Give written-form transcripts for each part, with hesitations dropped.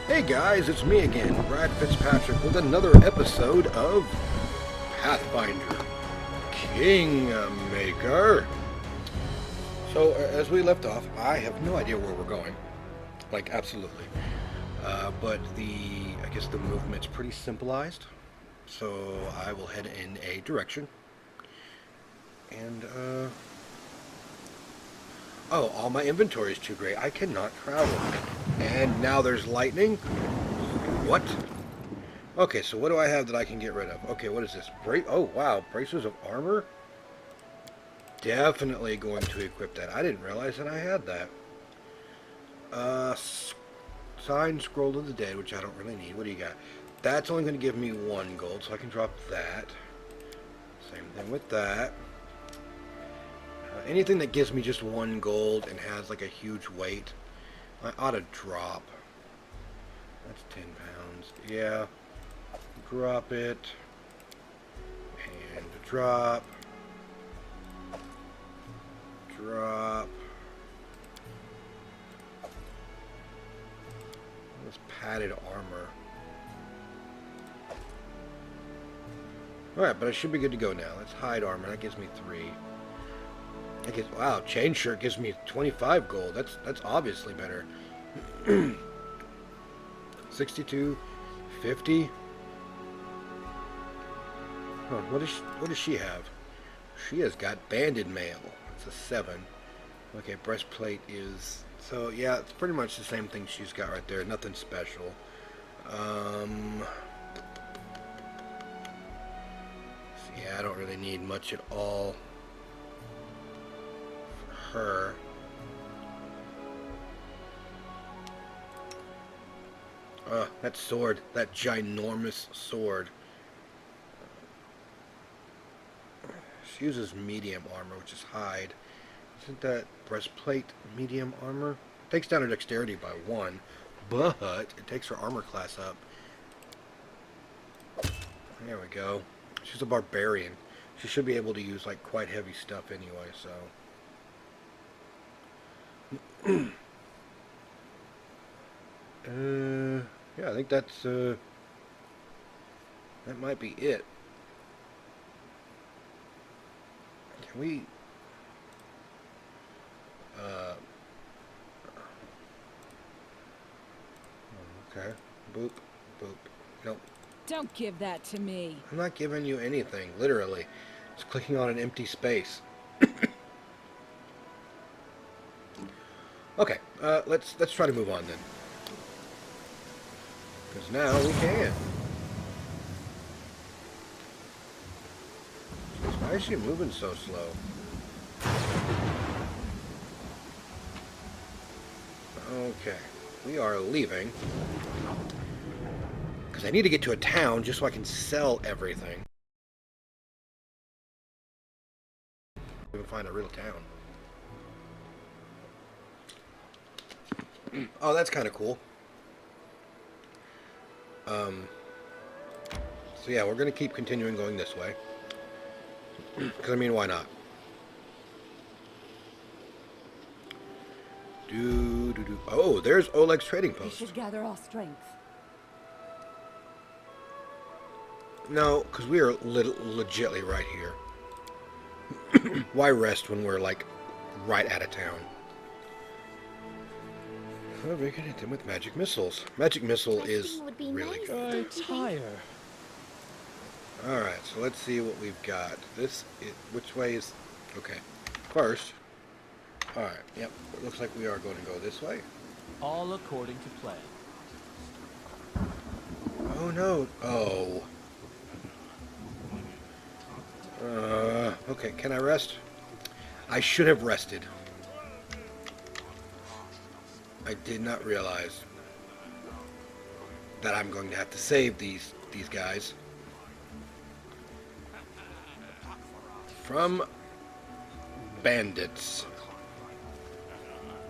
Hey guys, it's me again, Brad Fitzpatrick, with another episode of Pathfinder Kingmaker. So, as we left off, I have no idea where we're going. Like, absolutely. But I guess the movement's pretty simplified. So, I will head in a direction. And, oh, all my inventory is too great. I cannot travel. And now there's lightning. What? Okay, so what do I have that I can get rid of? Okay, what is this? Oh, wow. Braces of armor? Definitely going to equip that. I didn't realize that I had that. Sign Scroll of the Dead, which I don't really need. What do you got? That's only going to give me 1 gold, so I can drop that. Same thing with that. Anything that gives me just 1 gold and has like a huge weight, I ought to drop. That's 10 pounds. Yeah. Drop it. And drop. Drop. This padded armor. Alright, but I should be good to go now. Let's hide armor. That gives me 3. Wow, chain shirt gives me 25 gold. That's obviously better. 62, 50. Huh, what does she have? She has got banded mail. It's a 7. Okay, breastplate is... So, yeah, it's pretty much the same thing she's got right there. Nothing special. Yeah, I don't really need much at all for her. That sword. That ginormous sword. She uses medium armor, which is hide. Isn't that breastplate medium armor? Takes down her dexterity by 1, but it takes her armor class up. There we go. She's a barbarian. She should be able to use like quite heavy stuff anyway, so. Yeah, I think that's that might be it. Can we okay. Boop, boop. Nope. Don't give that to me. I'm not giving you anything, literally. Just clicking on an empty space. Okay, let's try to move on then. Because now we can. Jeez, why is she moving so slow? Okay, we are leaving. Because I need to get to a town just so I can sell everything. Even find a real town. Oh, that's kind of cool. So yeah, we're going to keep continuing going this way. Because, I mean, why not? Oh, there's Oleg's trading We post. should gather our strength. No, because we are legitly right here. Why rest when we're, like, right out of town? Oh, we can hit them with magic missiles. Magic missile is really good. I tire. Alright, so let's see what we've got. Which way is... Okay. First. Alright, yep. It looks like we are going to go this way. All according to plan. Oh, no. Oh. Okay, can I rest? I should have rested. I did not realize that I'm going to have to save these guys from bandits.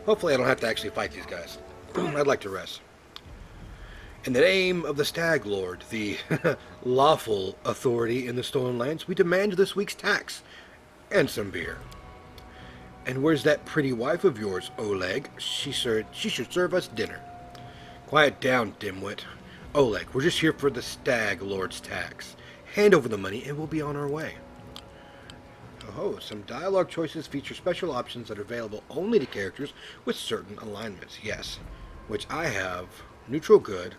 Hopefully I don't have to actually fight these guys. I'd like to rest. In the name of the Stag Lord, the lawful authority in the Stolen Lands, we demand this week's tax and some beer. And where's that pretty wife of yours, Oleg? She should serve us dinner. Quiet down, dimwit. Oleg, we're just here for the Stag Lord's tax. Hand over the money and we'll be on our way. Oh, some dialogue choices feature special options that are available only to characters with certain alignments. Yes, which I have neutral good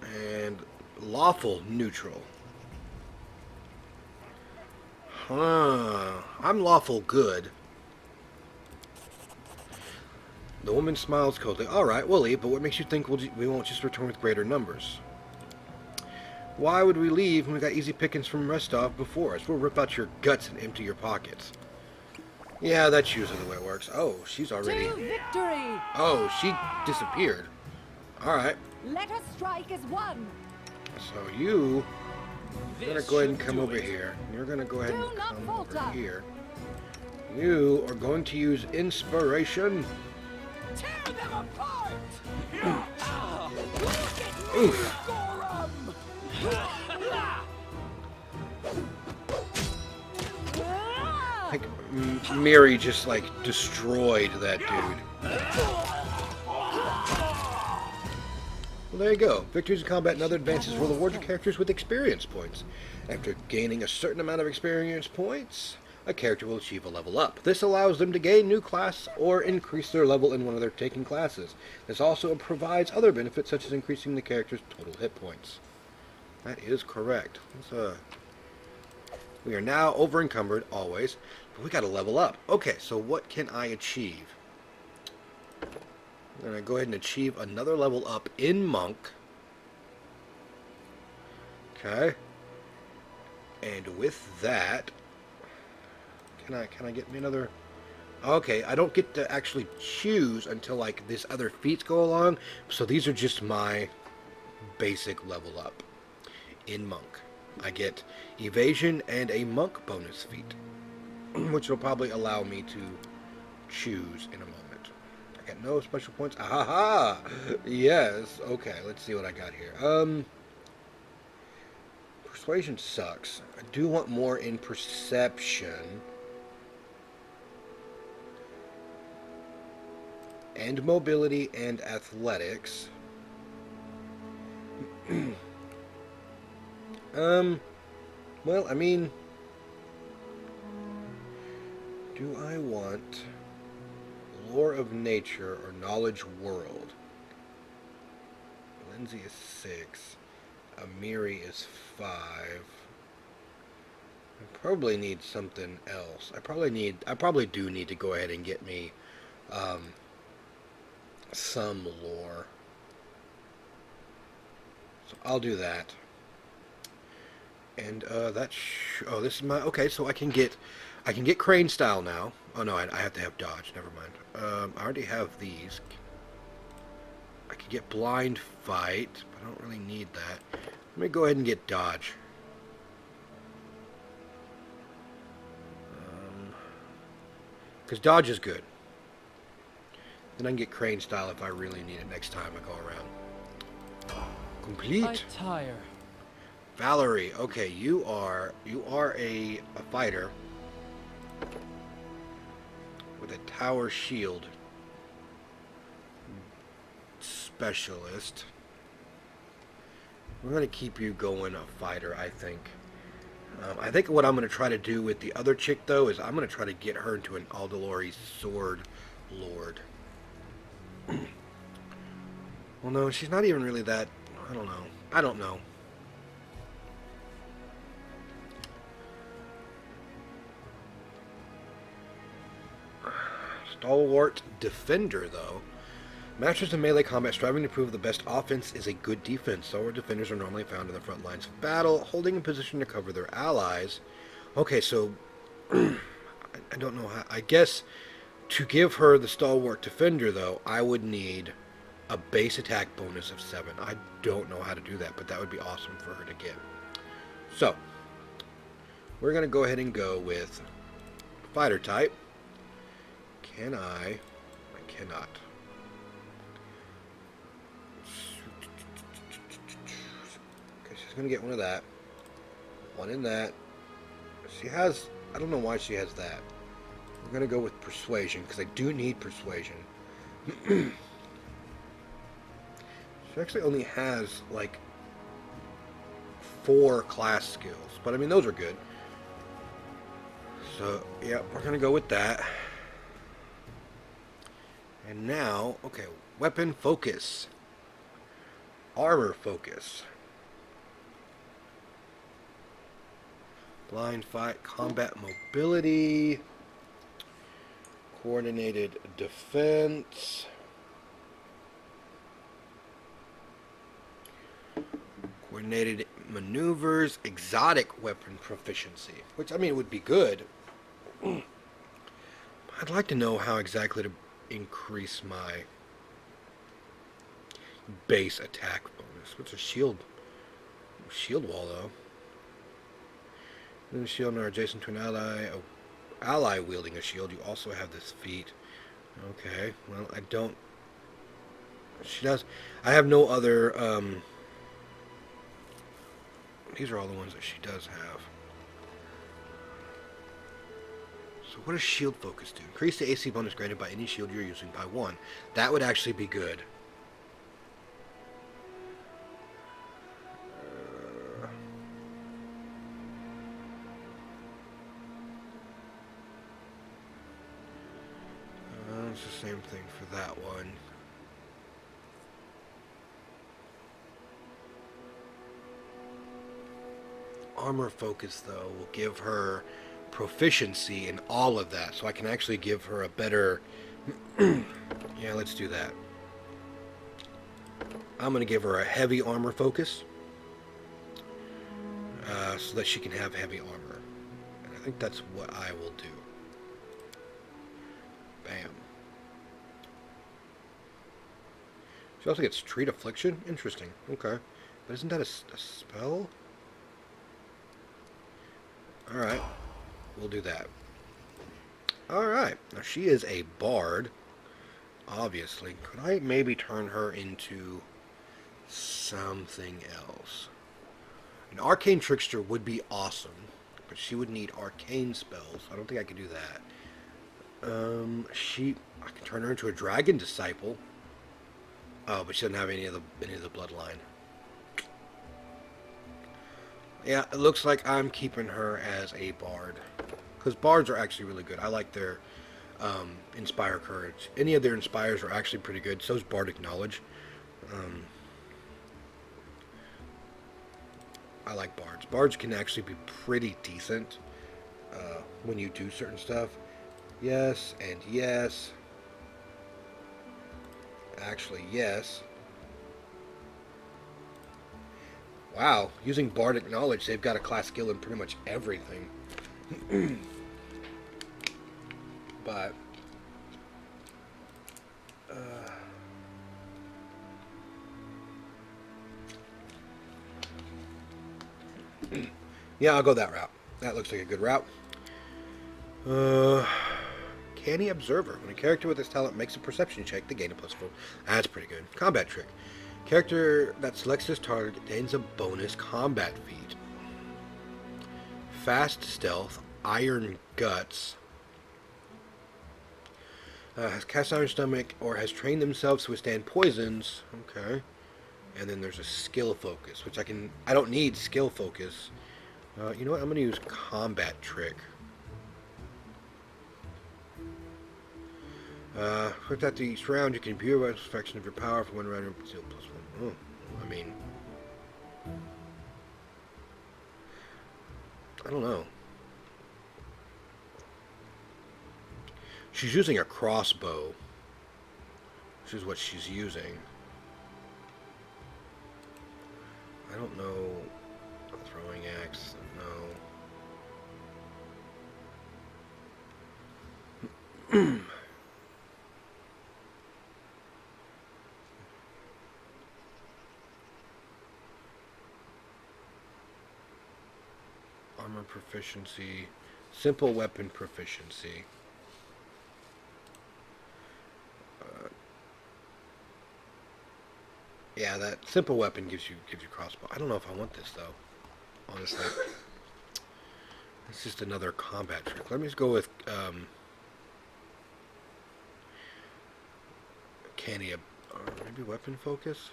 and lawful neutral. Huh. I'm lawful good. The woman smiles coldly. All right, we'll leave, but what makes you think we won't just return with greater numbers? Why would we leave when we got easy pickings from Restov before us? We'll rip out your guts and empty your pockets. Yeah, that's usually the way it works. Oh, she's already... To victory! Oh, she disappeared. Alright. Let us strike as one! So you're going to go ahead and come over it. here. You're going to go ahead Do and not come falter. over here. You are going to use inspiration. Tear them apart! Oof. I think Miri just, like, destroyed that dude. Well, there you go. Victories in combat and other advances will reward your characters with experience points. After gaining a certain amount of experience points, a character will achieve a level up. This allows them to gain new class or increase their level in one of their taken classes. This also provides other benefits such as increasing the character's total hit points. That is correct. We are now over encumbered, always, but we gotta level up. Okay, so what can I achieve? I'm gonna go ahead and achieve another level up in Monk. Okay. And with that, can I get me another? Okay, I don't get to actually choose until like this other feats go along. So these are just my basic level up in Monk. I get evasion and a Monk bonus feat, which will probably allow me to choose in a moment. I got no special points. Aha! Yes. Okay, let's see what I got here. Persuasion sucks. I do want more in perception. And mobility and athletics. Well, I mean, do I want lore of nature or knowledge world? Lindsay is 6. Amiri is 5. I probably need something else. I probably do need to go ahead and get me, some lore. So I'll do that. And oh, this is my okay. So I can get crane style now. Oh no, I have to have dodge. Never mind. I already have these. I could get blind fight, but I don't really need that. Let me go ahead and get dodge. Because dodge is good. Then I can get crane style if I really need it next time I go around. Complete. I tire. Valerie, okay, you are a fighter with a tower shield specialist. We're going to keep you going a fighter, I think. I think what I'm going to try to do with the other chick, though, is I'm going to try to get her into an Aldalori sword lord. Well, no, she's not even really that... I don't know. Stalwart defender, though. Masters in melee combat striving to prove the best offense is a good defense. Stalwart defenders are normally found in the front lines of battle, holding a position to cover their allies. Okay, so I don't know how. I guess to give her the Stalwart defender, though, I would need a base attack bonus of 7. I don't know how to do that, but that would be awesome for her to get. So we're going to go ahead and go with fighter type. Can I cannot. Okay, she's going to get one of that. One in that. She has... I don't know why she has that. We're going to go with persuasion, because I do need persuasion. She actually only has like 4 class skills, but I mean those are good. So yeah, we're gonna go with that. And now, okay, weapon focus, armor focus, blind fight, combat mobility, coordinated defense, coordinated maneuvers, exotic weapon proficiency, which I mean would be good. I'd like to know how exactly to increase my base attack bonus. What's a shield? Shield wall though. Then a shield and are adjacent to an ally wielding a shield. You also have this feat. Okay. Well, I don't. She does. I have no other. These are all the ones that she does have. So what does shield focus do? Increase the AC bonus granted by any shield you're using by 1. That would actually be good. It's the same thing for that one. Armor focus, though, will give her proficiency in all of that, so I can actually give her a better... Yeah, let's do that. I'm going to give her a heavy armor focus, so that she can have heavy armor. And I think that's what I will do. Bam. She also gets Treat Affliction? Interesting. Okay. But isn't that a spell? Alright. We'll do that. Alright. Now she is a bard. Obviously. Could I maybe turn her into something else? An Arcane Trickster would be awesome. But she would need arcane spells. I don't think I could do that. I can turn her into a Dragon Disciple. Oh, but she doesn't have any of the bloodline. Yeah, it looks like I'm keeping her as a bard. Because bards are actually really good. I like their Inspire Courage. Any of their Inspires are actually pretty good. So is Bardic Knowledge. I like bards. Bards can actually be pretty decent when you do certain stuff. Yes, and yes. Actually, yes. Wow, using Bardic Knowledge, they've got a class skill in pretty much everything. But... yeah, I'll go that route. That looks like a good route. Canny Observer. When a character with this talent makes a perception check, they gain a +4. That's pretty good. Combat Trick. Character that selects this target gains a bonus combat feat. Fast Stealth. Iron Guts. Has cast iron stomach or has trained themselves to withstand poisons. Okay. And then there's a skill focus, which I don't need skill focus. You know what? I'm going to use combat trick. With that, each round you can view a fraction of your power for 1 round and +1. Oh, I mean, I don't know. She's using a crossbow, which is what she's using. I don't know. A throwing axe, no. Armor proficiency, simple weapon proficiency. Yeah, that simple weapon gives you crossbow. I don't know if I want this though, honestly. It's just another combat trick. Let me just go with Canny, maybe weapon focus.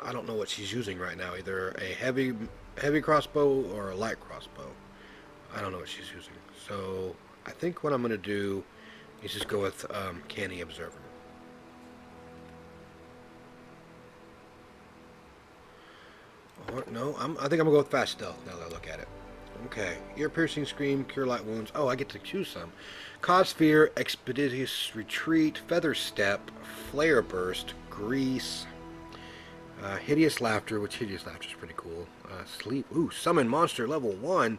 I don't know what she's using right now. Either a heavy crossbow or a light crossbow. I don't know what she's using. So I think what I'm going to do is just go with Canny Observer. Or, no, I think I'm going to go with Fast Stealth now that I look at it. Okay. Ear-piercing scream, cure light wounds. Oh, I get to choose some. Cause fear, expeditious retreat, feather step, flare burst, grease, hideous laughter, which hideous laughter is pretty cool. Sleep. Ooh, summon monster level 1.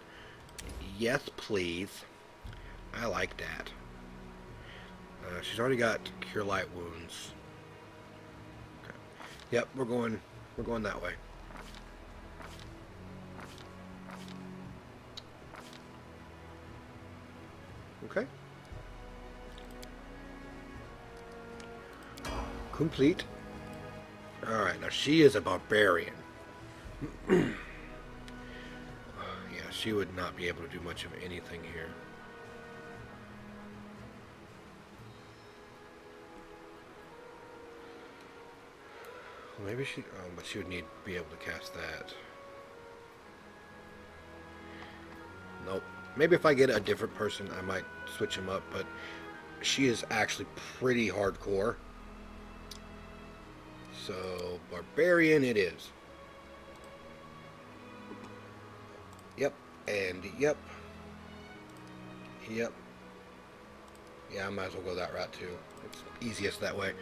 Yes, please. I like that. She's already got cure light wounds. Okay. Yep, we're going that way. Okay. Complete. Alright, now she is a barbarian. Yeah, she would not be able to do much of anything here. Well, maybe she... Oh, but she would need to be able to cast that. Nope. Maybe if I get a different person, I might switch him up, but she is actually pretty hardcore. So, barbarian it is. Yep, and yep. Yep. Yeah, I might as well go that route too. It's easiest that way.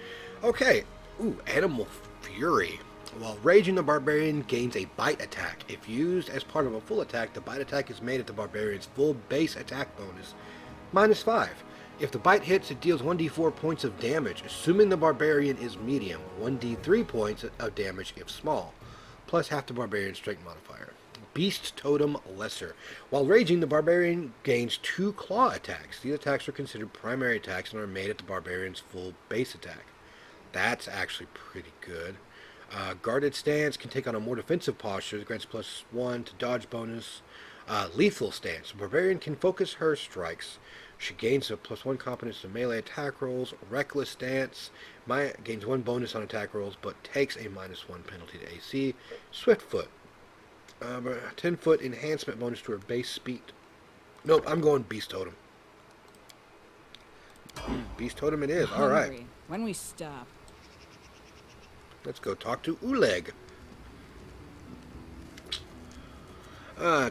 Okay. Ooh, Animal Fury. While raging, the barbarian gains a bite attack. If used as part of a full attack, the bite attack is made at the barbarian's full base attack bonus, -5. If the bite hits, it deals 1d4 points of damage, assuming the barbarian is medium, 1d3 points of damage if small, plus half the barbarian's strength modifier. Beast Totem Lesser. While raging, the barbarian gains 2 claw attacks. These attacks are considered primary attacks and are made at the barbarian's full base attack. That's actually pretty good. Guarded Stance can take on a more defensive posture that grants +1 to dodge bonus. Lethal Stance. The barbarian can focus her strikes. She gains a +1 competence to melee attack rolls. Reckless Stance gains 1 bonus on attack rolls, but takes a -1 penalty to AC. Swiftfoot. 10-foot enhancement bonus to her base speed. Nope, I'm going Beast Totem. Beast Totem it is. All right. Hungry. When we stop. Let's go talk to Oleg.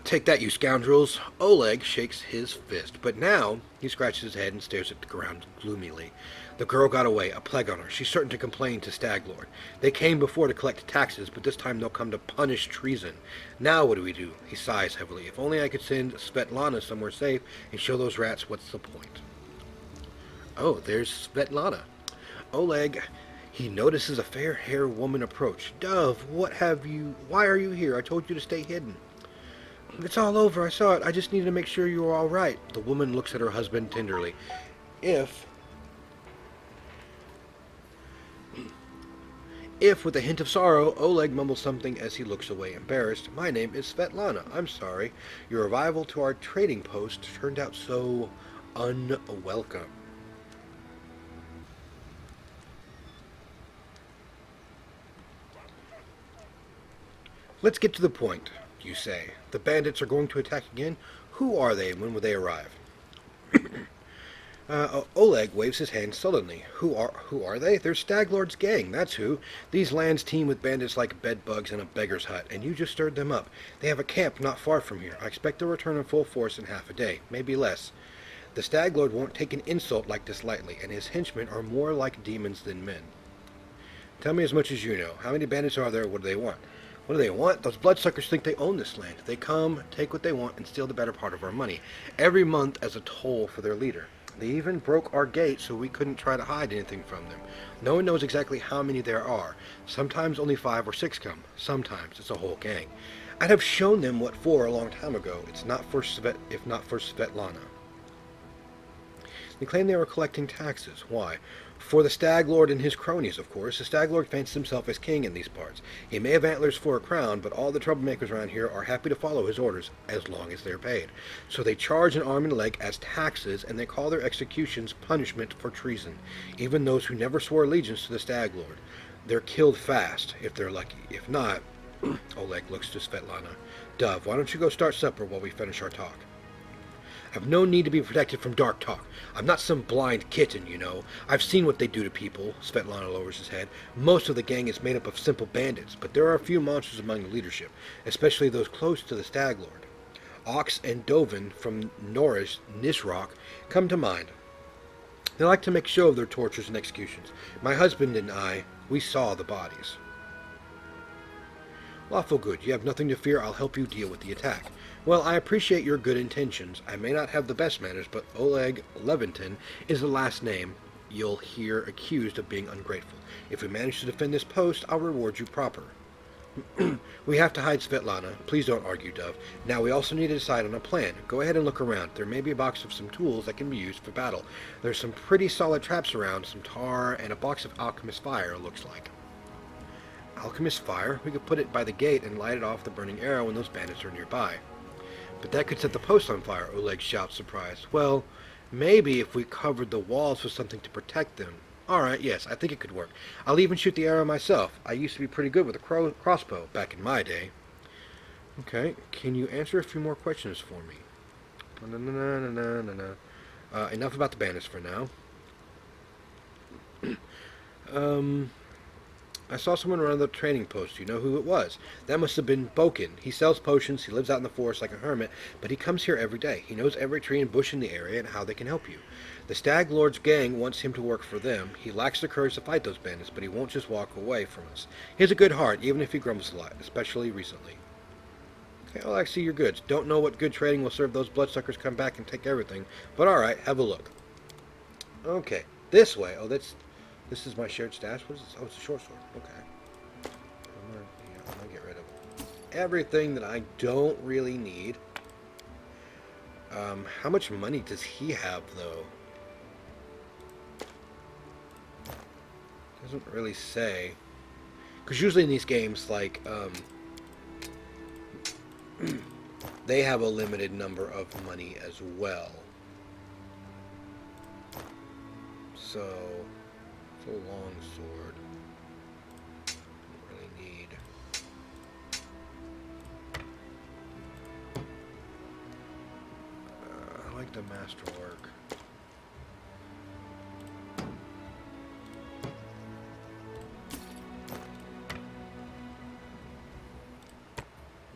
Take that, you scoundrels. Oleg shakes his fist, but now he scratches his head and stares at the ground gloomily. The girl got away, a plague on her. She's certain to complain to Staglord. They came before to collect taxes, but this time they'll come to punish treason. Now what do we do? He sighs heavily. If only I could send Svetlana somewhere safe and show those rats what's the point. Oh, there's Svetlana. Oleg... He notices a fair-haired woman approach. Dove, why are you here? I told you to stay hidden. It's all over. I saw it. I just needed to make sure you were all right. The woman looks at her husband tenderly. If, with a hint of sorrow, Oleg mumbles something as he looks away embarrassed. My name is Svetlana. I'm sorry. Your arrival to our trading post turned out so unwelcome. Let's get to the point, you say. The bandits are going to attack again? Who are they and when will they arrive? Oleg waves his hand sullenly. Who are they? They're Staglord's gang, that's who. These lands teem with bandits like bedbugs in a beggar's hut, and you just stirred them up. They have a camp not far from here. I expect they'll return in full force in half a day, maybe less. The Staglord won't take an insult like this lightly, and his henchmen are more like demons than men. Tell me as much as you know. How many bandits are there? What do they want? What do they want? Those bloodsuckers think they own this land. They come, take what they want, and steal the better part of our money, every month as a toll for their leader. They even broke our gate so we couldn't try to hide anything from them. No one knows exactly how many there are. Sometimes only 5 or 6 come. Sometimes it's a whole gang. I'd have shown them what for a long time ago. It's not for if not for Svetlana. They claim they were collecting taxes. Why? For the Staglord and his cronies, of course. The Staglord fancies himself as king in these parts. He may have antlers for a crown, but all the troublemakers around here are happy to follow his orders as long as they're paid. So they charge an arm and a leg as taxes, and they call their executions punishment for treason, even those who never swore allegiance to the Staglord. They're killed fast, if they're lucky. If not, Oleg looks to Svetlana. Dove, why don't you go start supper while we finish our talk? I've no need to be protected from dark talk. I'm not some blind kitten, you know. I've seen what they do to people. Svetlana lowers his head. Most of the gang is made up of simple bandits, but there are a few monsters among the leadership, especially those close to the Stag Lord. Ox and Dovin from Norris, Nisrock, come to mind. They like to make show of their tortures and executions. My husband and I, we saw the bodies. Lawful good. You have nothing to fear. I'll help you deal with the attack. Well, I appreciate your good intentions. I may not have the best manners, but Oleg Levinton is the last name you'll hear accused of being ungrateful. If we manage to defend this post, I'll reward you proper. We have to hide Svetlana. Please don't argue, Dove. Now we also need to decide on a plan. Go ahead and look around. There may be a box of some tools that can be used for battle. There's some pretty solid traps around, some tar, and a box of alchemist fire, it looks like. Alchemist fire? We could put it by the gate and light it off the burning arrow when those bandits are nearby. But that could set the post on fire, Oleg shouts, surprised. Well, maybe if we covered the walls with something to protect them. Alright, yes, I think it could work. I'll even shoot the arrow myself. I used to be pretty good with a crossbow back in my day. Okay, can you answer a few more questions for me? Enough about the bandits for now. I saw someone around the training post. You know who it was? That must have been Boken. He sells potions, he lives out in the forest like a hermit, but he comes here every day. He knows every tree and bush in the area and how they can help you. The Stag Lord's gang wants him to work for them. He lacks the courage to fight those bandits, but he won't just walk away from us. He has a good heart, even if he grumbles a lot, especially recently. Okay, well, I see your goods. Don't know what good trading will serve those bloodsuckers come back and take everything, but alright, have a look. Okay, this way. Oh, this is my shared stash. What is this? Oh, it's a short sword. Okay. I'm gonna get rid of everything that I don't really need. How much money does he have, though? Doesn't really say. Because usually in these games, like, they have a limited number of money as well. So, it's a long sword. Don't really need. I like the masterwork.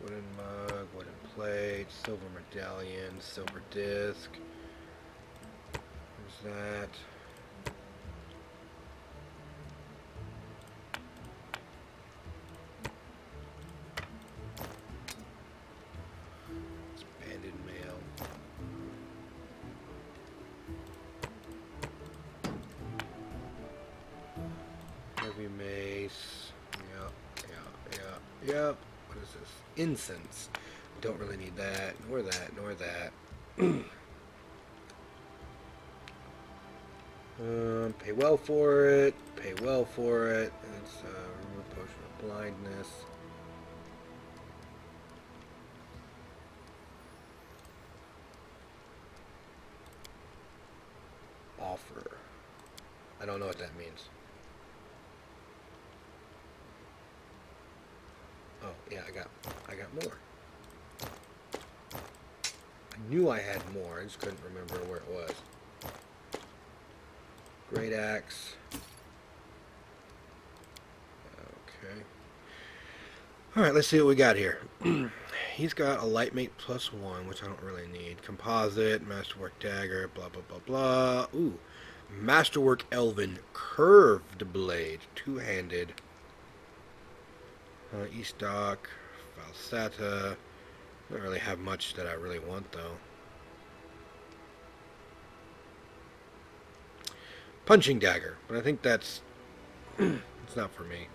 Wooden mug, wooden plate, silver medallion, silver disc. There's that. It's banded mail. Heavy mace. Yep. What is this? Incense. Don't really need that, nor that, nor that. Pay well for it. Pay well for it. And it's remove potion of blindness. Offer. I don't know what that means. Oh yeah, I got more. I knew I had more. I just couldn't remember where it was. Great axe. Okay. Alright, let's see what we got here. He's got a lightmate +1, which I don't really need. Composite, masterwork dagger, blah, blah, blah, blah. Ooh. Masterwork elven curved blade. Two-handed. Estock, falsata. Don't really have much that I really want, though. Punching dagger, but I think that's it's not for me.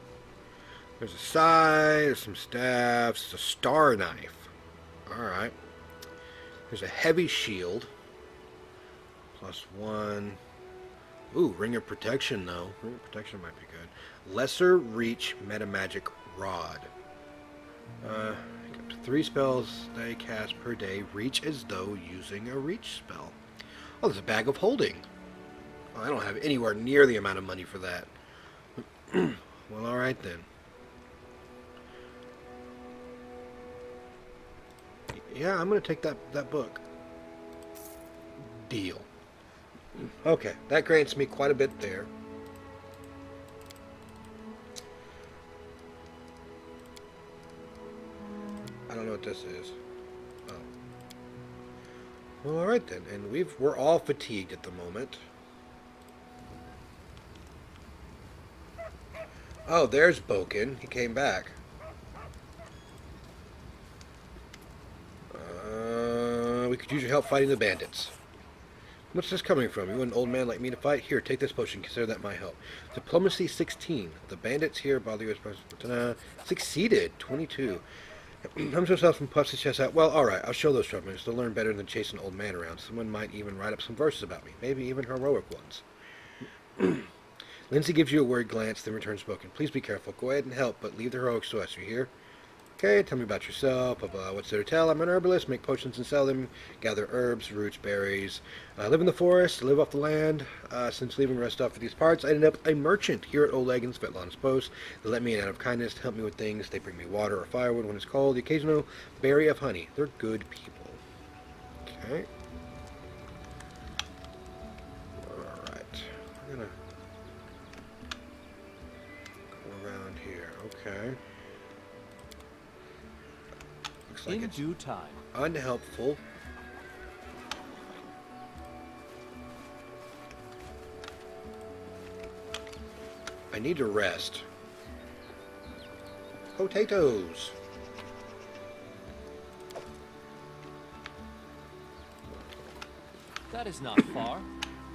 There's a scythe, there's some staffs, a star knife. Alright. There's a heavy shield. +1. Ooh, ring of protection though. Ring of protection might be good. Lesser reach metamagic rod. 3 spells they cast per day. Reach as though using a reach spell. Oh, there's a bag of holding. I don't have anywhere near the amount of money for that. Well, all right then. Yeah, I'm gonna take that book. Deal. Okay, that grants me quite a bit there. I don't know what this is. Oh. Well, all right then, and we're all fatigued at the moment. Oh, there's Boken. He came back. We could use your help fighting the bandits. What's this coming from? You want an old man like me to fight? Here, take this potion. Consider that my help. Diplomacy 16. The bandits here bother you as succeeded. 22. Comes himself and puffs his chest out. Well, alright, I'll show those troublemakers. They'll learn better than chasing an old man around. Someone might even write up some verses about me. Maybe even heroic ones. Lindsay gives you a worried glance, then returns spoken. Please be careful. Go ahead and help, but leave the heroics to us. You hear? Okay, tell me about yourself. Blah, blah. What's there to tell? I'm an herbalist. Make potions and sell them. Gather herbs, roots, berries. Live in the forest. Live off the land. Since leaving rest off for these parts, I ended up a merchant here at Oleg and Svetlana's post. They let me in out of kindness to help me with things. They bring me water or firewood when it's cold. The occasional berry of honey. They're good people. Okay. Alright. We're gonna go around here. Okay. Like in due time. Unhelpful. I need to rest. Potatoes. That is not far.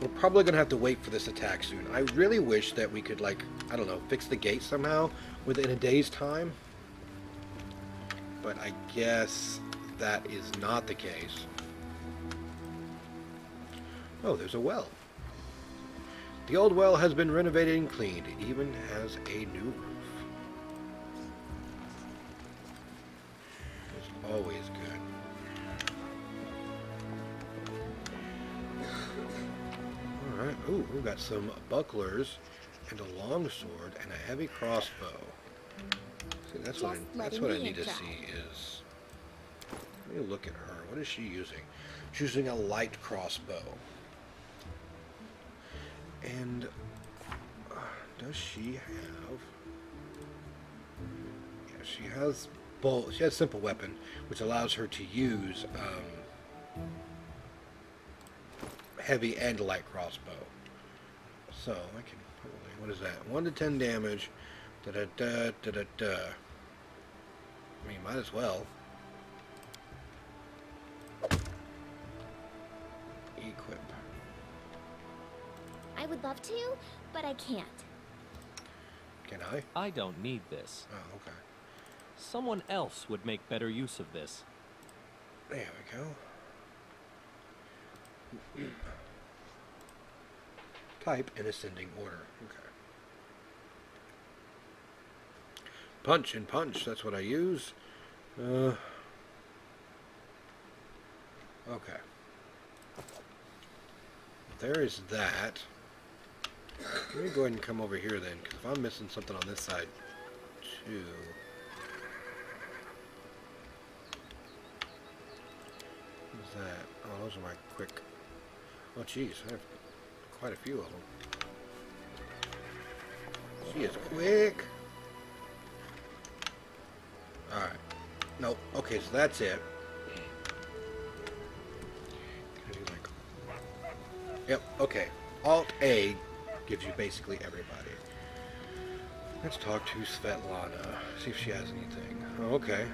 We're probably going to have to wait for this attack soon. I really wish that we could, like, I don't know, fix the gate somehow within a day's time. But I guess that is not the case. Oh, there's a well. The old well has been renovated and cleaned. It even has a new roof. It's always good. Alright, ooh, we've got some bucklers and a longsword and a heavy crossbow. See, that's what I need to see is... Let me look at her. What is she using? She's using a light crossbow. And... does she have... Yeah, she has both. She has simple weapon, which allows her to use heavy and light crossbow. So, I can probably... What is that? 1 to 10 damage... Da-da-da-da-da-da. I mean, might as well. Equip. I would love to, but I can't. Can I? I don't need this. Oh, okay. Someone else would make better use of this. There we go. Type in ascending order. Okay. Punch and punch, that's what I use. Okay. There is that. Let me go ahead and come over here then, because if I'm missing something on this side, too. What's that? Oh, those are my quick... Oh, jeez, I have quite a few of them. She is quick. Alright. Nope. Okay, so that's it. Yep, okay. Alt-A gives you basically everybody. Let's talk to Svetlana. See if she has anything. Oh, okay.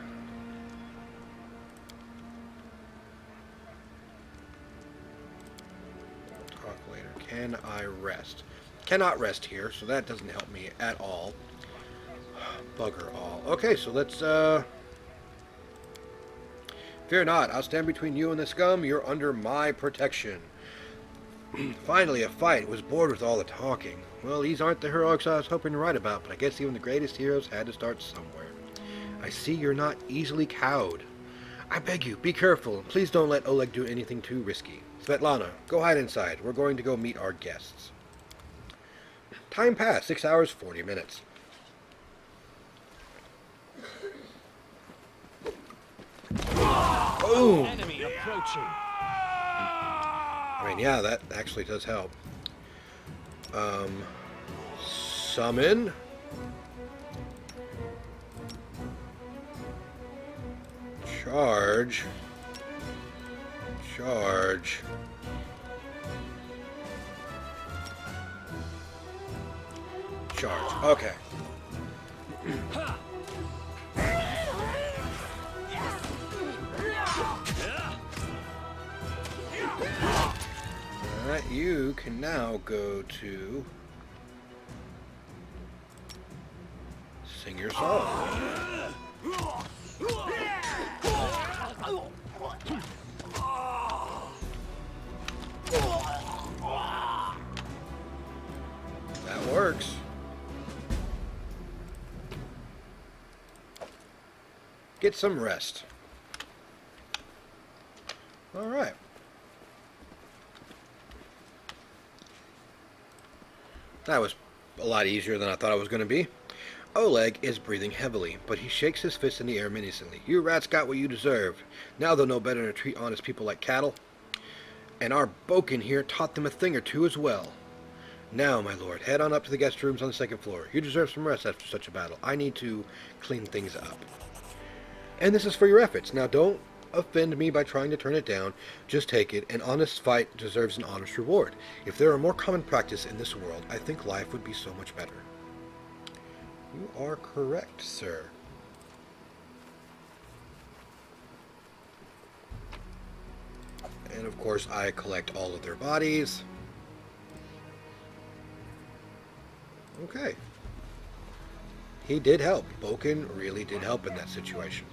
We'll talk later. Can I rest? Cannot rest here, so that doesn't help me at all. Bugger all. Okay, so let's, Fear not, I'll stand between you and the scum. You're under my protection. Finally, a fight. It was bored with all the talking. Well, these aren't the heroics I was hoping to write about, but I guess even the greatest heroes had to start somewhere. I see you're not easily cowed. I beg you, be careful, and please don't let Oleg do anything too risky. Svetlana, go hide inside. We're going to go meet our guests. Time passed, 6 hours, 40 minutes. Boom! Enemy approaching. I mean, yeah, that actually does help. Summon. Charge. Charge. Charge. Okay. Alright, you can now go to sing your song. That works. Get some rest. Alright. That was a lot easier than I thought it was going to be. Oleg is breathing heavily, but he shakes his fist in the air menacingly. You rats got what you deserved. Now they'll know better than to treat honest people like cattle. And our Boken here taught them a thing or two as well. Now, my lord, head on up to the guest rooms on the second floor. You deserve some rest after such a battle. I need to clean things up. And this is for your efforts. Now, don't offend me by trying to turn it down. Just take it. An honest fight deserves an honest reward. If there were more common practice in this world, I think life would be so much better. You are correct, sir. And of course, I collect all of their bodies. Okay. He did help. Boken really did help in that situation.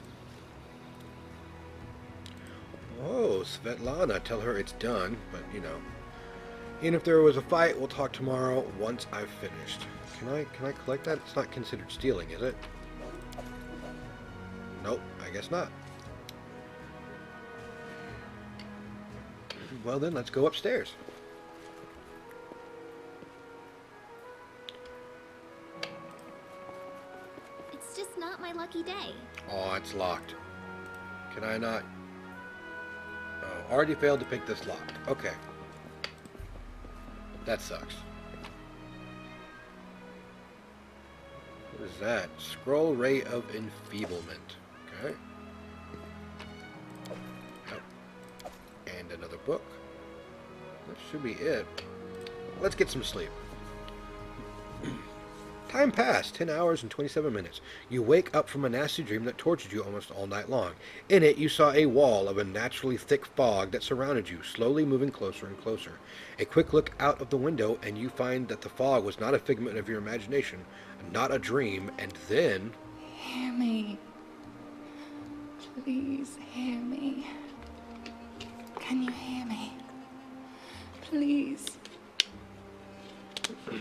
Oh, Svetlana, tell her it's done, but you know. And if there was a fight, we'll talk tomorrow once I've finished. Can I collect that? It's not considered stealing, is it? Nope, I guess not. Well then, let's go upstairs. It's just not my lucky day. Oh, it's locked. Can I not? Oh, already failed to pick this lock. Okay. That sucks. What is that? Scroll Ray of Enfeeblement. Okay. Oh. And another book. That should be it. Let's get some sleep. Time passed, 10 hours and 27 minutes. You wake up from a nasty dream that tortured you almost all night long. In it, you saw a wall of unnaturally thick fog that surrounded you, slowly moving closer and closer. A quick look out of the window, and you find that the fog was not a figment of your imagination, not a dream, and then... Hear me. Please hear me. Can you hear me? Please.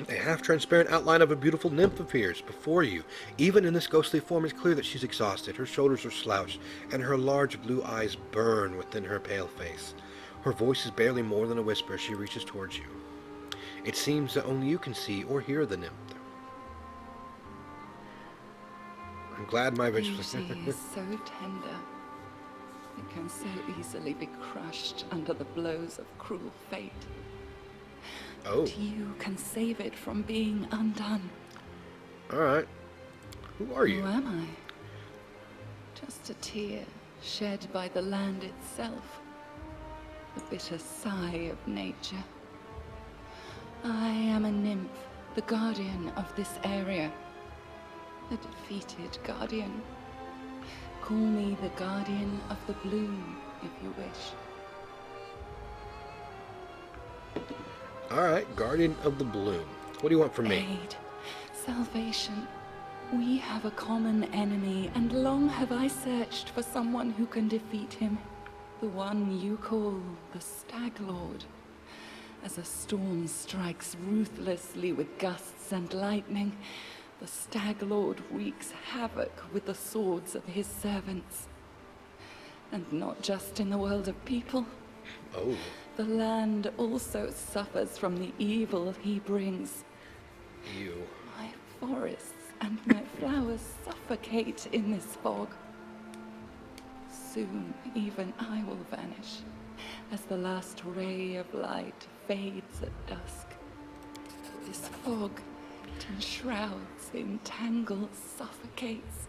A half-transparent outline of a beautiful nymph appears before you. Even in this ghostly form, it's clear that she's exhausted. Her shoulders are slouched, and her large blue eyes burn within her pale face. Her voice is barely more than a whisper as she reaches towards you. It seems that only you can see or hear the nymph. I'm glad my Beauty bitch was... is so tender. It can so easily be crushed under the blows of cruel fate. Oh. But you can save it from being undone. Alright. Who are you? Who am I? Just a tear shed by the land itself. The bitter sigh of nature. I am a nymph, the guardian of this area. A defeated guardian. Call me the guardian of the bloom, if you wish. Alright, Guardian of the Bloom. What do you want from me? Aid, salvation. We have a common enemy, and long have I searched for someone who can defeat him. The one you call the Stag Lord. As a storm strikes ruthlessly with gusts and lightning, the Stag Lord wreaks havoc with the swords of his servants. And not just in the world of people. Oh. The land also suffers from the evil he brings. You. My forests and my flowers suffocate in this fog. soon even I will vanish, as the last ray of light fades at dusk. This fog, it enshrouds, entangles, suffocates.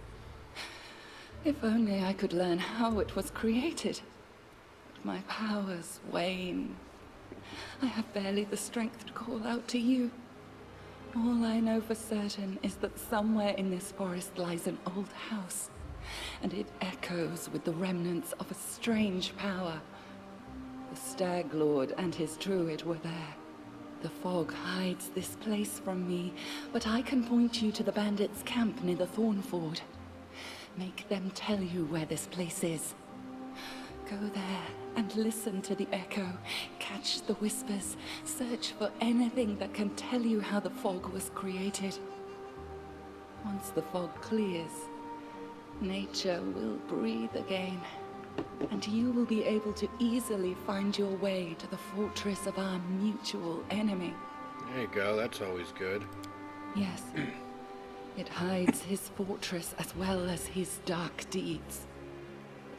If only I could learn how it was created. But my powers wane. I have barely the strength to call out to you. All I know for certain is that somewhere in this forest lies an old house, and it echoes with the remnants of a strange power. The Stag Lord and his druid were there. The fog hides this place from me, but I can point you to the bandits' camp near the Thornford. Make them tell you where this place is. Go there and listen to the echo, catch the whispers, search for anything that can tell you how the fog was created. Once the fog clears, nature will breathe again, and you will be able to easily find your way to the fortress of our mutual enemy. There you go, that's always good. Yes, it hides his fortress as well as his dark deeds.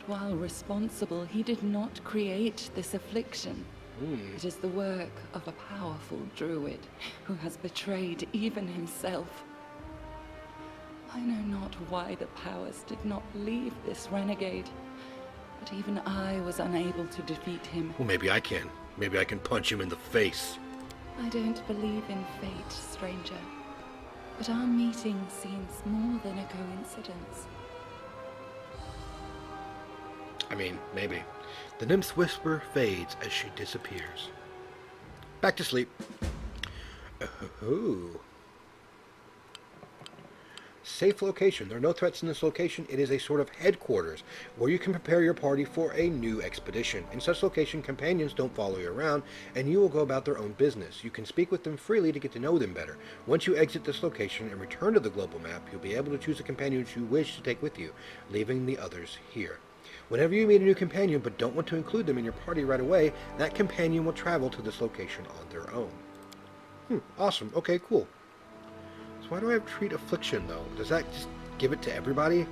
But while responsible, he did not create this affliction. It is the work of a powerful druid who has betrayed even himself. I know not why the powers did not leave this renegade, but even I was unable to defeat him. Well, maybe I can. Maybe I can punch him in the face. I don't believe in fate, stranger. But our meeting seems more than a coincidence. I mean, maybe. The nymph's whisper fades as she disappears. Back to sleep. Oh. Safe location. There are no threats in this location. It is a sort of headquarters where you can prepare your party for a new expedition. In such location, companions don't follow you around, and you will go about their own business. You can speak with them freely to get to know them better. Once you exit this location and return to the global map, you'll be able to choose a companion you wish to take with you, leaving the others here. Whenever you meet a new companion but don't want to include them in your party right away, that companion will travel to this location on their own. Awesome. Okay, cool. So why do I have treat affliction though? Does that just give it to everybody?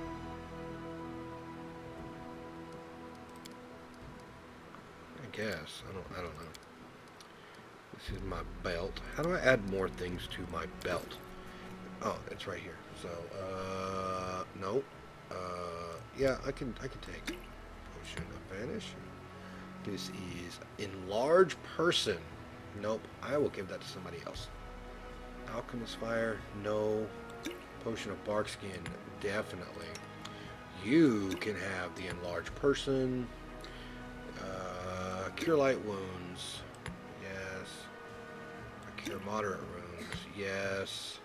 I guess. I don't know. This is my belt. How do I add more things to my belt? Oh, it's right here. So, no. Yeah, I can take potion of vanish. This is enlarge person. Nope, I will give that to somebody else. Alchemist fire, no. Potion of bark skin, definitely. You can have the enlarged person. Cure light wounds, yes. Cure moderate wounds, yes.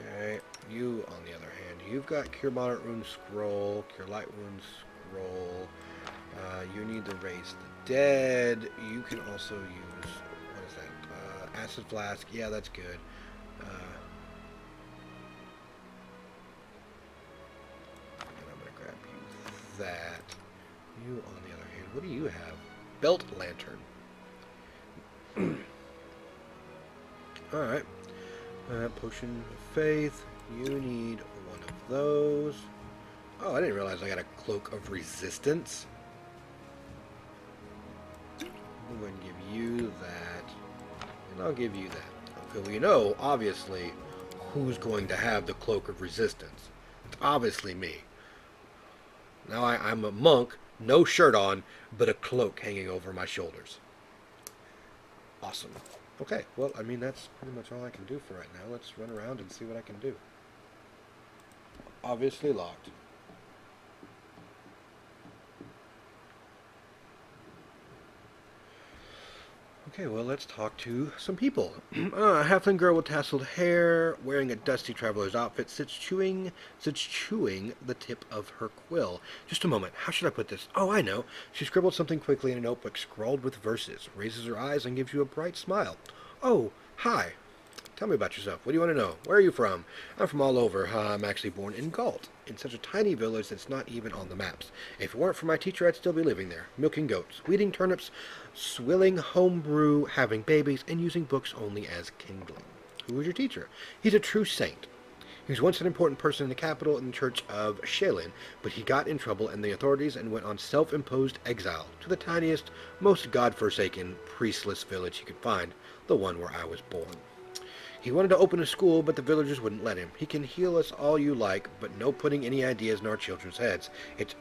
Okay, you on the other hand, you've got cure moderate wounds scroll, cure light wounds scroll. You need to raise the dead. You can also use, what is that? Acid flask. Yeah, that's good. And I'm gonna grab you that. You on the other hand, what do you have? Belt lantern. All right. Potion of faith. You need one of those. Oh, I didn't realize I got a cloak of resistance. I'm going to give you that, and I'll give you that. Okay, well, you know, obviously, who's going to have the cloak of resistance? It's obviously me. Now I'm a monk, no shirt on, but a cloak hanging over my shoulders. Awesome. Okay, well, I mean, that's pretty much all I can do for right now. Let's run around and see what I can do. Obviously locked. Okay, well, let's talk to some people. A halfling girl with tasseled hair, wearing a dusty traveler's outfit, sits chewing the tip of her quill. Just a moment. How should I put this? Oh, I know. She scribbled something quickly in a notebook, scrawled with verses, raises her eyes, and gives you a bright smile. Oh, hi. Tell me about yourself. What do you want to know? Where are you from? I'm from all over. I'm actually born in Galt, in such a tiny village that's not even on the maps. If it weren't for my teacher, I'd still be living there, milking goats, weeding turnips, swilling homebrew, having babies, and using books only as kindling. Who was your teacher? He's a true saint. He was once an important person in the capital in the church of Shaylin, but he got in trouble in the authorities and went on self-imposed exile to the tiniest, most god-forsaken, priestless village he could find, the one where I was born. He wanted to open a school, but the villagers wouldn't let him. He can heal us all you like, but no putting any ideas in our children's heads.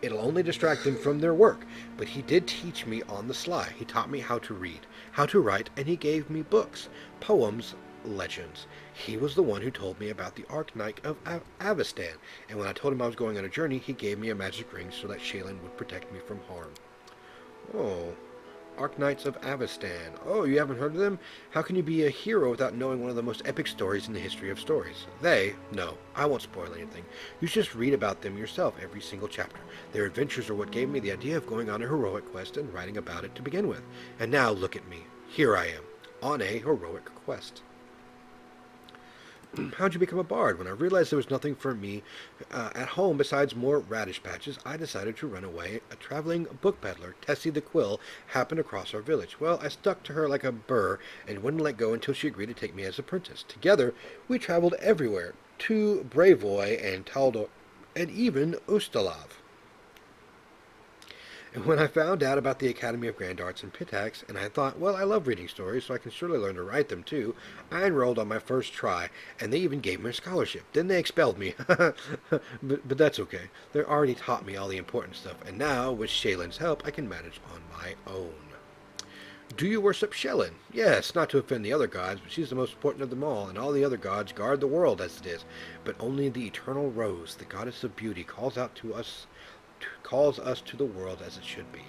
It'll only distract them from their work. But he did teach me on the sly. He taught me how to read, how to write, and he gave me books, poems, legends. He was the one who told me about the Archknight of Avestan, and when I told him I was going on a journey, he gave me a magic ring so that Shaylin would protect me from harm. Oh, Archknights of Avestan. Oh, you haven't heard of them? How can you be a hero without knowing one of the most epic stories in the history of stories? No, I won't spoil anything. You just read about them yourself every single chapter. Their adventures are what gave me the idea of going on a heroic quest and writing about it to begin with. And now look at me. Here I am, on a heroic quest. How'd you become a bard? When I realized there was nothing for me at home besides more radish patches, I decided to run away. A traveling book peddler, Tessie the Quill, happened across our village. Well, I stuck to her like a burr and wouldn't let go until she agreed to take me as apprentice. Together, we traveled everywhere, to Bravoy and Taldor, and even Ustalav. And when I found out about the Academy of Grand Arts in Pitax, and I thought, well, I love reading stories, so I can surely learn to write them too, I enrolled on my first try, and they even gave me a scholarship. Then they expelled me. but that's okay. They already taught me all the important stuff, and now, with Shaylin's help, I can manage on my own. Do you worship Shaylin? Yes, not to offend the other gods, but she's the most important of them all, and all the other gods guard the world as it is. But only the eternal Rose, the goddess of beauty, calls us to the world as it should be.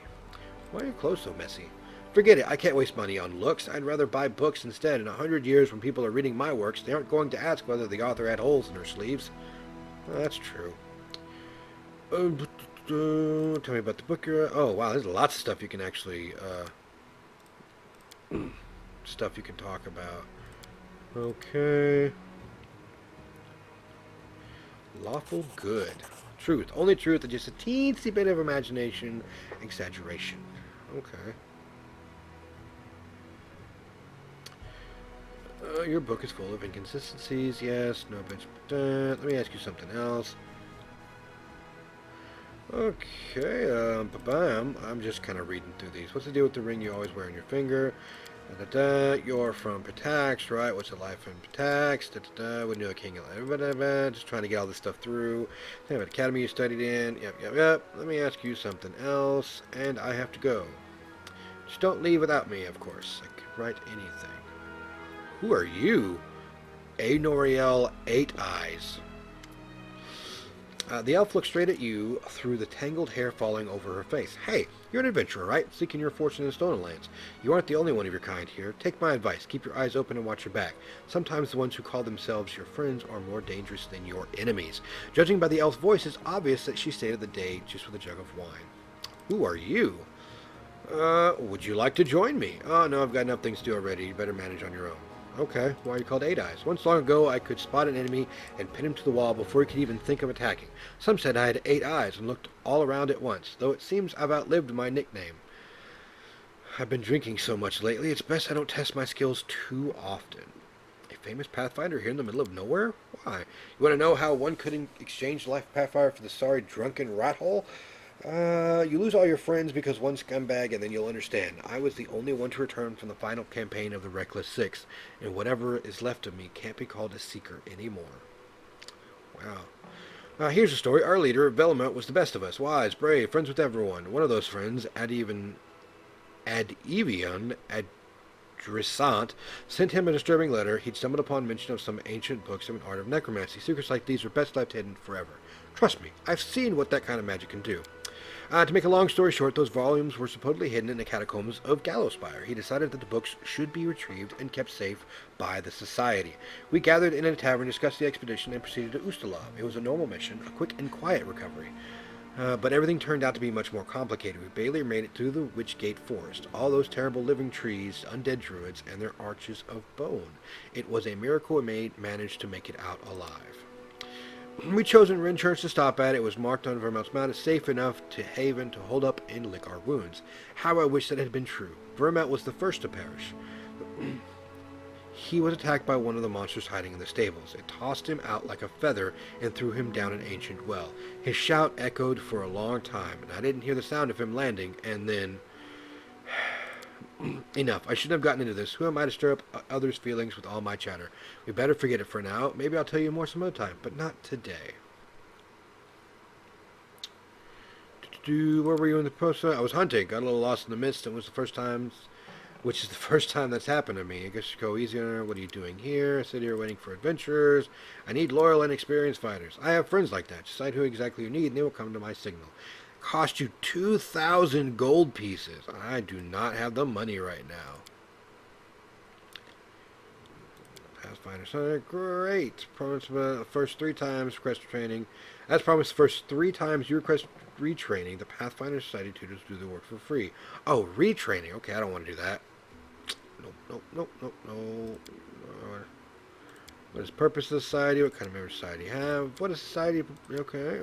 Why are your clothes so messy? Forget it, I can't waste money on looks. I'd rather buy books instead. In 100 years, when people are reading my works, they aren't going to ask whether the author had holes in her sleeves. Well, that's true. Tell me about the book you're... Oh, wow, there's lots of stuff you can actually... stuff you can talk about. Okay. Lawful good. Truth. Only truth and just a teensy bit of imagination, exaggeration. Okay. Your book is full of inconsistencies. Yes, no bitch. Let me ask you something else. Okay, I'm just kind of reading through these. What's the deal with the ring you always wear on your finger? You're from Pitax, right? What's it like from Pitax? When you're a king. Just trying to get all this stuff through. What academy you studied in? Yep. Let me ask you something else, and I have to go. Just don't leave without me, of course. I could write anything. Who are you? Noriel 8 Eyes. The elf looked straight at you through the tangled hair falling over her face. Hey, you're an adventurer, right? Seeking your fortune in the Stolen Lands. You aren't the only one of your kind here. Take my advice. Keep your eyes open and watch your back. Sometimes the ones who call themselves your friends are more dangerous than your enemies. Judging by the elf's voice, it's obvious that she stayed the day just with a jug of wine. Who are you? Would you like to join me? Oh, no, I've got enough things to do already. You better manage on your own. Okay, why are you called 8 Eyes? Once long ago, I could spot an enemy and pin him to the wall before he could even think of attacking. Some said I had 8 eyes and looked all around at once, though it seems I've outlived my nickname. I've been drinking so much lately, it's best I don't test my skills too often. A famous Pathfinder here in the middle of nowhere? Why? You want to know how one could exchange life Pathfinder for the sorry drunken rat hole? You lose all your friends because one scumbag, and then you'll understand. I was the only one to return from the final campaign of the Reckless Six, and whatever is left of me can't be called a seeker anymore. Wow. Here's a story. Our leader, Velamut, was the best of us. Wise, brave, friends with everyone. One of those friends, Adivion Adrissant, sent him a disturbing letter. He'd stumbled upon mention of some ancient books of an art of necromancy. Secrets like these are best left hidden forever. Trust me, I've seen what that kind of magic can do. To make a long story short, those volumes were supposedly hidden in the catacombs of Gallowspire. He decided that the books should be retrieved and kept safe by the Society. We gathered in a tavern, discussed the expedition, and proceeded to Ustalav. It was a normal mission, a quick and quiet recovery. But everything turned out to be much more complicated. We barely made it through the Witchgate Forest. All those terrible living trees, undead druids, and their arches of bone. It was a miracle we managed to make it out alive. We'd chosen Rin Church to stop at. It was marked on Vermount's Mount as safe enough to haven to hold up and lick our wounds. How I wish that had been true. Vermount was the first to perish. he was attacked by one of the monsters hiding in the stables. It tossed him out like a feather and threw him down an ancient well. His shout echoed for a long time, and I didn't hear the sound of him landing, and then... Enough. I shouldn't have gotten into this. Who am I to stir up others' feelings with all my chatter? We better forget it for now. Maybe I'll tell you more some other time, but not today. Where were you in the post? I was hunting. Got a little lost in the mist. It was the first time... Which is the first time that's happened to me. I guess you go easier. What are you doing here? I sit here waiting for adventurers. I need loyal and experienced fighters. I have friends like that. Decide who exactly you need, and they will come to my signal. Cost you 2,000 gold pieces. I do not have the money right now. Pathfinder Center, great. Promise the first 3 times request training. As promised, the first 3 times you request retraining, the Pathfinder Society tutors do the work for free. Oh, retraining. Okay, I don't want to do that. No. What is the purpose of the society? What kind of member society have? What does society... Okay.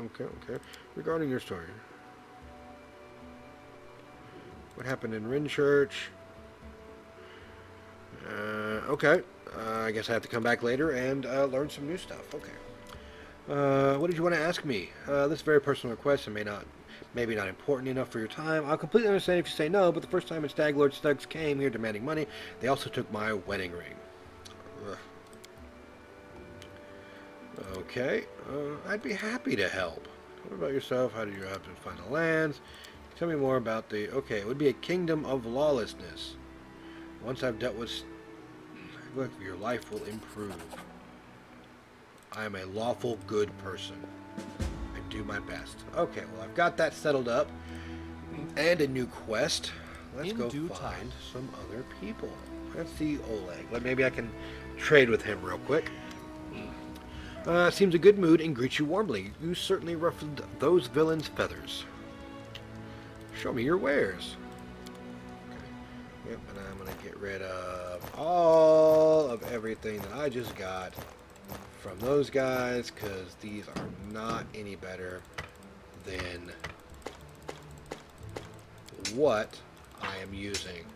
Regarding your story. What happened in Rinchurch? Okay. I guess I have to come back later and learn some new stuff. Okay. What did you want to ask me? This is a very personal request and maybe not important enough for your time. I'll completely understand if you say no, but the first time when Staglord Stugs came here demanding money, they also took my wedding ring. Ugh. Okay. I'd be happy to help. What about yourself? How did you have to find the lands? Tell me more about the... Okay, it would be a kingdom of lawlessness. Once I've dealt with... Look, your life will improve. I am a lawful good person. I do my best. Okay, well, I've got that settled up. And a new quest. Let's go find some other people. Let's see Oleg. Maybe I can trade with him real quick. Seems a good mood and greets you warmly. You certainly ruffled those villains' feathers. Show me your wares. Okay. Yep, and I'm going to get rid of all of everything that I just got from those guys, because these are not any better than what I am using.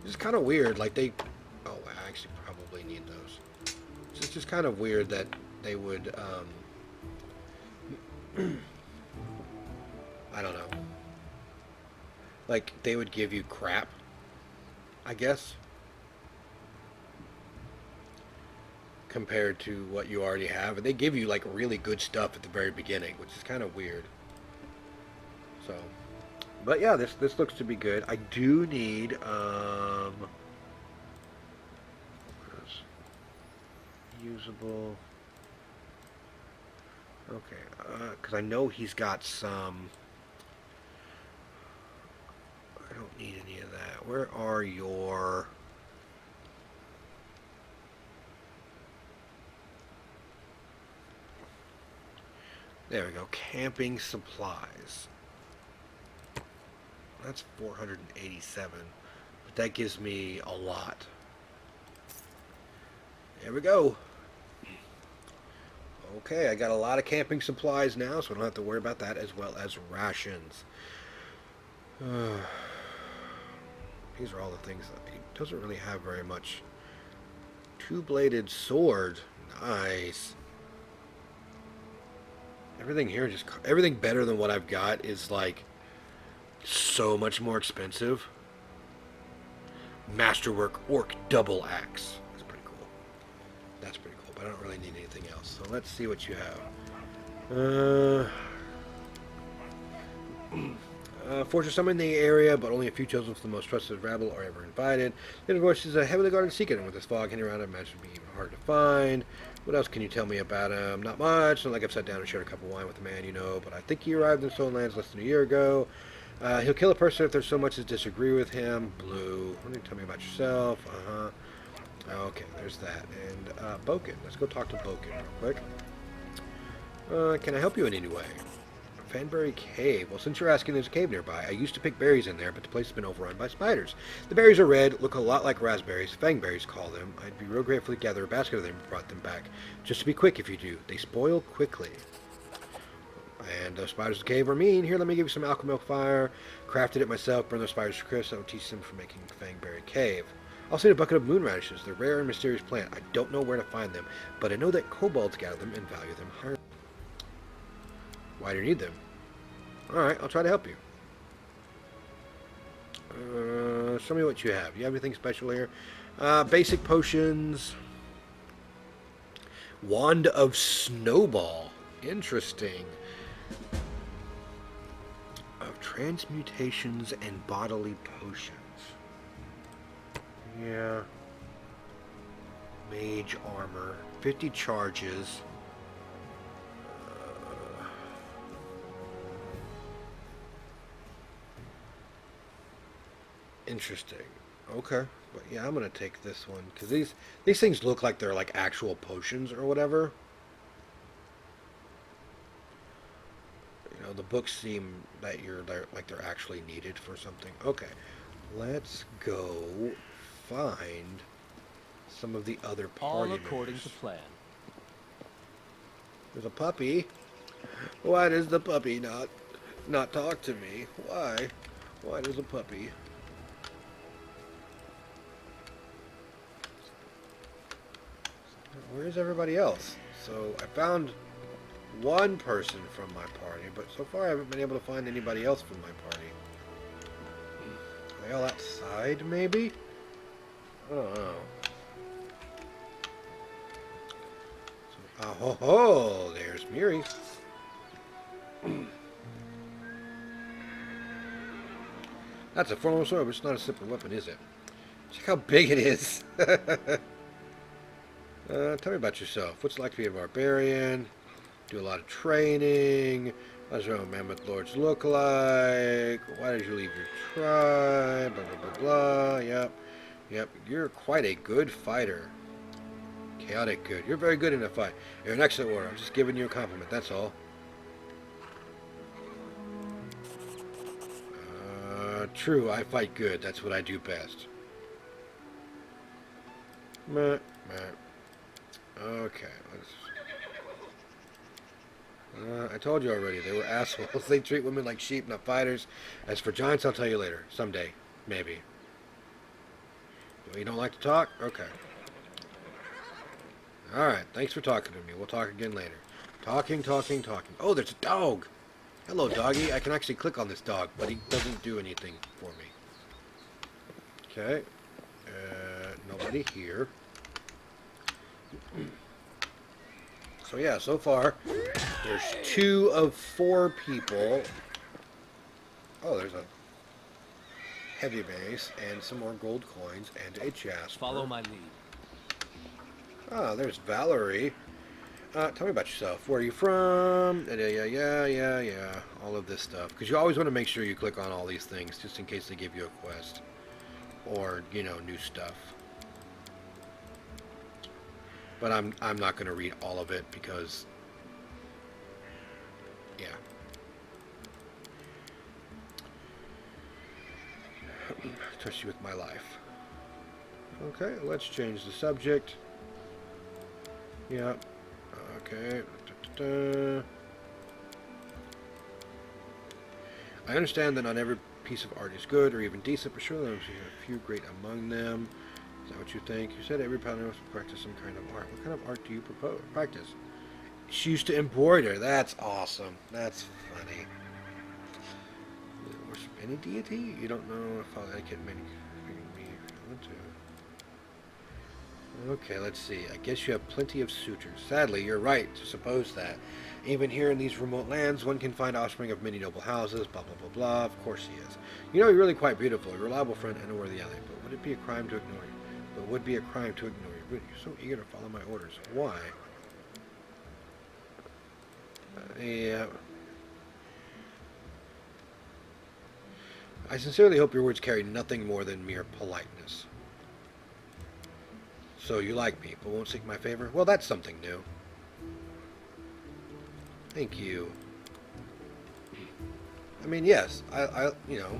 It's kind of weird, like they... Oh, I actually probably need those. It's just kind of weird that they would, I don't know. Like, they would give you crap, I guess, compared to what you already have. And they give you, like, really good stuff at the very beginning, which is kind of weird. So, but yeah, this looks to be good. I do need, usable... Okay, because I know he's got some... I don't need any of that. Where are your... There we go. Camping supplies. That's 487. But that gives me a lot. There we go. Okay, I got a lot of camping supplies now, so I don't have to worry about that, as well as rations. These are all the things that he doesn't really have very much. Two-bladed sword. Nice. Everything here, everything better than what I've got is like so much more expensive. Masterwork Orc Double Axe. That's pretty cool. That's pretty cool, but I don't really need anything else. So let's see what you have. Fortress some in the area, but only a few chosen from the most trusted rabble are ever invited. Then, of course, is a heavily guarded secret, and with this fog hanging around, I imagine it'd be even hard to find. What else can you tell me about him? Not much. Not like I've sat down and shared a cup of wine with a man, you know, but I think he arrived in Stolen Lands less than a year ago. He'll kill a person if there's so much as disagree with him. Blue. What do you tell me about yourself? Okay, there's that. And Boken. Let's go talk to Boken real quick. Can I help you in any way? Fanberry Cave. Well, since you're asking, there's a cave nearby. I used to pick berries in there, but the place has been overrun by spiders. The berries are red, look a lot like raspberries. Fangberries call them. I'd be real grateful to gather a basket of them and brought them back. Just to be quick if you do. They spoil quickly. And spiders in the cave are mean. Here, let me give you some alchemy fire. Crafted it myself. Burn those spiders to crisp. That will teach them for making Fangberry Cave. Also need a bucket of moon radishes. They're rare and mysterious plant. I don't know where to find them, but I know that kobolds gather them and value them highly. Why do you need them? Alright, I'll try to help you. Show me what you have. You have anything special here? Basic potions. Wand of Snowball. Interesting. Of transmutations and bodily potions. Yeah. Mage armor. 50 charges. Interesting. Okay. But yeah, I'm going to take this one. Because these things look like they're like actual potions or whatever. You know, the books seem that they're actually needed for something. Okay. Let's go find some of the other party All according members. to plan. There's a puppy. Why does the puppy not talk to me? Why? Why does a puppy? Where's everybody else? So I found one person from my party, but so far I haven't been able to find anybody else from my party. Are they all outside, maybe? I don't know. So, oh, ho, ho, there's Miri. That's a formidable sword, but it's not a simple weapon, is it? Check how big it is. Tell me about yourself. What's it like to be a barbarian? Do a lot of training. What does your own mammoth lords look like? Why did you leave your tribe? Blah, blah, blah, blah. Yep. Yep. You're quite a good fighter. Chaotic good. You're very good in a fight. You're an excellent warrior. I'm just giving you a compliment. That's all. True. I fight good. That's what I do best. Meh. Meh. Okay. I told you already, they were assholes. They treat women like sheep, not fighters. As for giants, I'll tell you later. Someday. Maybe. Well, you don't like to talk? Okay. Alright, thanks for talking to me. We'll talk again later. Talking. Oh, there's a dog! Hello, doggy. I can actually click on this dog, but he doesn't do anything for me. Okay. Nobody here. So yeah, so far, there's 2 of 4 people. Oh, there's a heavy base and some more gold coins and a jasper. Follow my lead. Ah, there's Valerie. Tell me about yourself. Where are you from? Yeah. All of this stuff. Because you always want to make sure you click on all these things, just in case they give you a quest. Or, you know, new stuff. But I'm not going to read all of it because, yeah. Trust you with my life. Okay, let's change the subject. Yeah. Okay. I understand that not every piece of art is good or even decent, but surely there's a few great among them. Is that what you think? You said every paladin must practice some kind of art. What kind of art do you practice? She used to embroider. That's awesome. That's funny. Worship any deity? You don't know if I can make me want to. Okay, let's see. I guess you have plenty of suitors. Sadly, you're right to suppose that. Even here in these remote lands, one can find offspring of many noble houses, blah, blah, blah, blah. Of course he is. You know, you're really quite beautiful, a reliable friend, and a worthy ally. But would it be a crime to ignore you? But would be a crime to ignore you. You're so eager to follow my orders. Why? Yeah. I sincerely hope your words carry nothing more than mere politeness. So you like me, but won't seek my favor? Well, that's something new. Thank you. I mean, yes, I you know.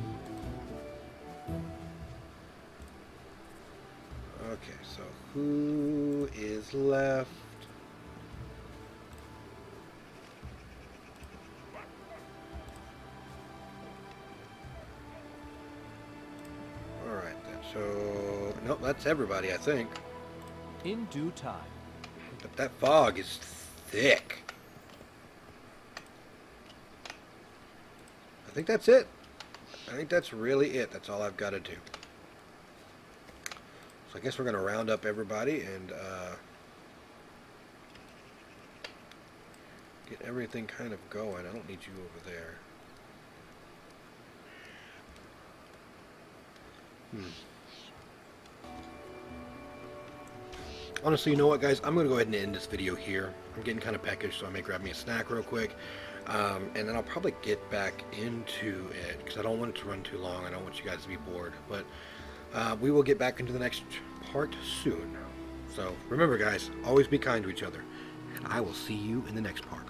Okay, so who is left? Alright then, so Nope, that's everybody, I think. In due time. But that fog is thick. I think that's it. I think that's really it. That's all I've got to do. So I guess we're going to round up everybody and get everything kind of going. I don't need you over there. Honestly, you know what, guys? I'm going to go ahead and end this video here. I'm getting kind of peckish, so I may grab me a snack real quick. And then I'll probably get back into it, because I don't want it to run too long. I don't want you guys to be bored. But we will get back into the next part soon. So remember, guys, always be kind to each other. And I will see you in the next part.